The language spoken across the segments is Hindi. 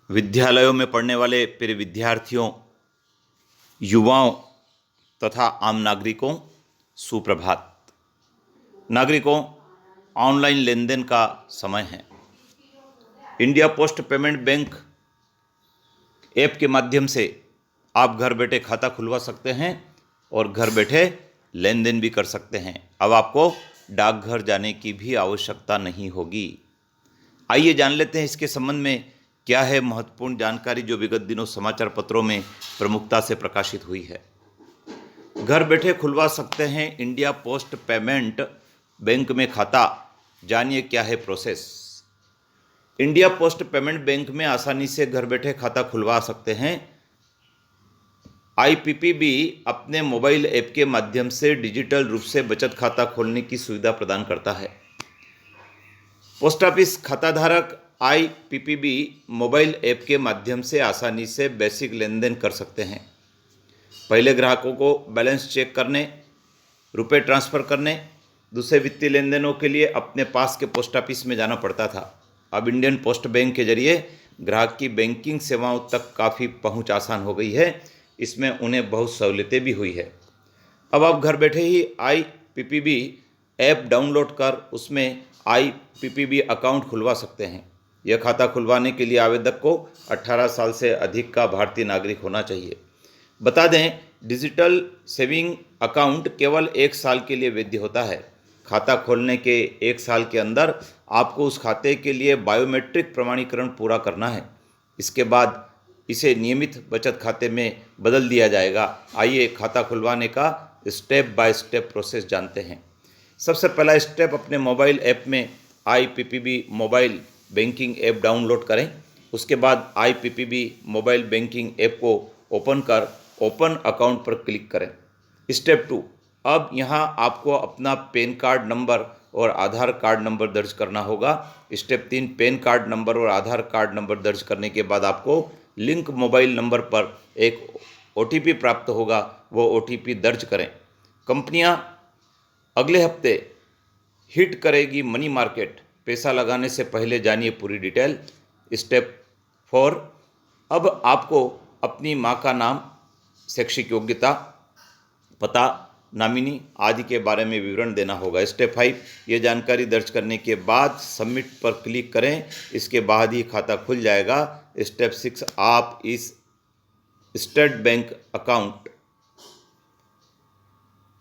विद्यालयों में पढ़ने वाले प्रिय विद्यार्थियों, युवाओं तथा आम नागरिकों, सुप्रभात। नागरिकों, ऑनलाइन लेन देन का समय है। India post payment bank app के माध्यम से आप घर बैठे खाता खुलवा सकते हैं और घर बैठे लेन देन भी कर सकते हैं। अब आपको डाकघर जाने की भी आवश्यकता नहीं होगी। आइए जान लेते हैं इसके संबंध में क्या है महत्वपूर्ण जानकारी जो विगत दिनों समाचार पत्रों में प्रमुखता से प्रकाशित हुई है। घर बैठे खुलवा सकते हैं इंडिया पोस्ट पेमेंट बैंक में खाता, जानिए क्या है process. India post payment bank में आसानी से घर बैठे खाता खुलवा सकते हैं। आईपीपीबी अपने मोबाइल ऐप के माध्यम से डिजिटल रूप से बचत खाता खोलने की सुविधा प्रदान करता है। पोस्ट ऑफिस खाताधारक आईपीपीबी मोबाइल ऐप के माध्यम से आसानी से बेसिक लेन देन कर सकते हैं। पहले ग्राहकों को बैलेंस चेक करने, रुपए ट्रांसफ़र करने, दूसरे वित्तीय लेन देनों के लिए अपने पास के पोस्ट ऑफिस में जाना पड़ता था। अब इंडियन पोस्ट बैंक के जरिए ग्राहक की बैंकिंग सेवाओं तक काफ़ी पहुंच आसान हो गई है। इसमें उन्हें बहुत सहूलियतें भी हुई है। अब आप घर बैठे ही आईपीपीबी ऐप डाउनलोड कर उसमें आईपीपीबी अकाउंट खुलवा सकते हैं। यह खाता खुलवाने के लिए आवेदक को 18 साल से अधिक का भारतीय नागरिक होना चाहिए। बता दें, डिजिटल सेविंग अकाउंट केवल 1 साल के लिए वैध होता है। खाता खोलने के 1 साल के अंदर आपको उस खाते के लिए बायोमेट्रिक प्रमाणीकरण पूरा करना है। इसके बाद इसे नियमित बचत खाते में बदल दिया जाएगा। आइए खाता खुलवाने का स्टेप बाय स्टेप प्रोसेस जानते हैं। सबसे पहला स्टेप, अपने मोबाइल ऐप में IPPB mobile banking app download करें। उसके बाद आईपीपीबी मोबाइल बैंकिंग ऐप को ओपन कर ओपन अकाउंट पर क्लिक करें। स्टेप 2, अब यहाँ आपको अपना पैन कार्ड नंबर और आधार कार्ड नंबर दर्ज करना होगा। स्टेप 3, पैन कार्ड नंबर और आधार कार्ड नंबर दर्ज करने के बाद आपको लिंक मोबाइल नंबर पर एक ओटीपी प्राप्त होगा, वो ओटीपी दर्ज करें। कंपनियां अगले हफ्ते हिट करेगी मनी मार्केट, पैसा लगाने से पहले जानिए पूरी डिटेल। स्टेप 4, अब आपको अपनी माँ का नाम, शैक्षिक योग्यता, पता, नॉमिनी आदि के बारे में विवरण देना होगा। स्टेप 5, ये जानकारी दर्ज करने के बाद सबमिट पर क्लिक करें। इसके बाद ही खाता खुल जाएगा। स्टेप 6, आप इस स्टेट बैंक अकाउंट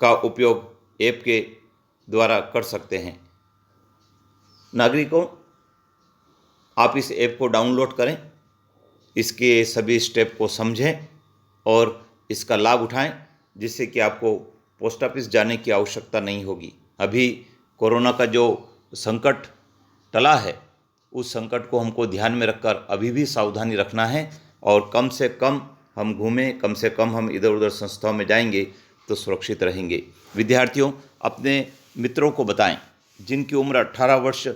का उपयोग ऐप के द्वारा कर सकते हैं। नागरिकों, आप इस ऐप को डाउनलोड करें, इसके सभी स्टेप को समझें और इसका लाभ उठाएं, जिससे कि आपको पोस्ट ऑफिस जाने की आवश्यकता नहीं होगी। अभी कोरोना का जो संकट टला है, उस संकट को हमको ध्यान में रखकर अभी भी सावधानी रखना है और कम से कम हम घूमें, कम से कम हम इधर उधर संस्थाओं में जाएंगे तो सुरक्षित रहेंगे। विद्यार्थियों, अपने मित्रों को बताएं जिनकी उम्र 18 वर्ष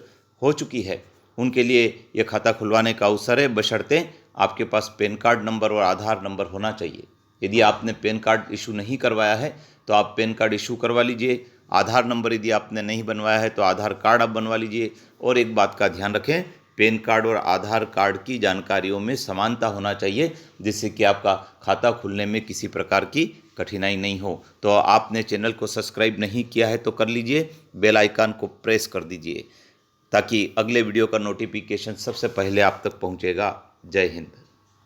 हो चुकी है, उनके लिए यह खाता खुलवाने का अवसर है, बशर्ते आपके पास पैन कार्ड नंबर और आधार नंबर होना चाहिए। यदि आपने पैन कार्ड इशू नहीं करवाया है तो आप पैन कार्ड इशू करवा लीजिए। आधार नंबर यदि आपने नहीं बनवाया है तो आधार कार्ड आप बनवा लीजिए। और एक बात का ध्यान रखें, पैन कार्ड और आधार कार्ड की जानकारियों में समानता होना चाहिए, जिससे कि आपका खाता खुलने में किसी प्रकार की कठिनाई नहीं हो। तो आपने चैनल को सब्सक्राइब नहीं किया है तो कर लीजिए, बेल आइकन को प्रेस कर दीजिए ताकि अगले वीडियो का नोटिफिकेशन सबसे पहले आप तक पहुंचेगा। जय हिंद।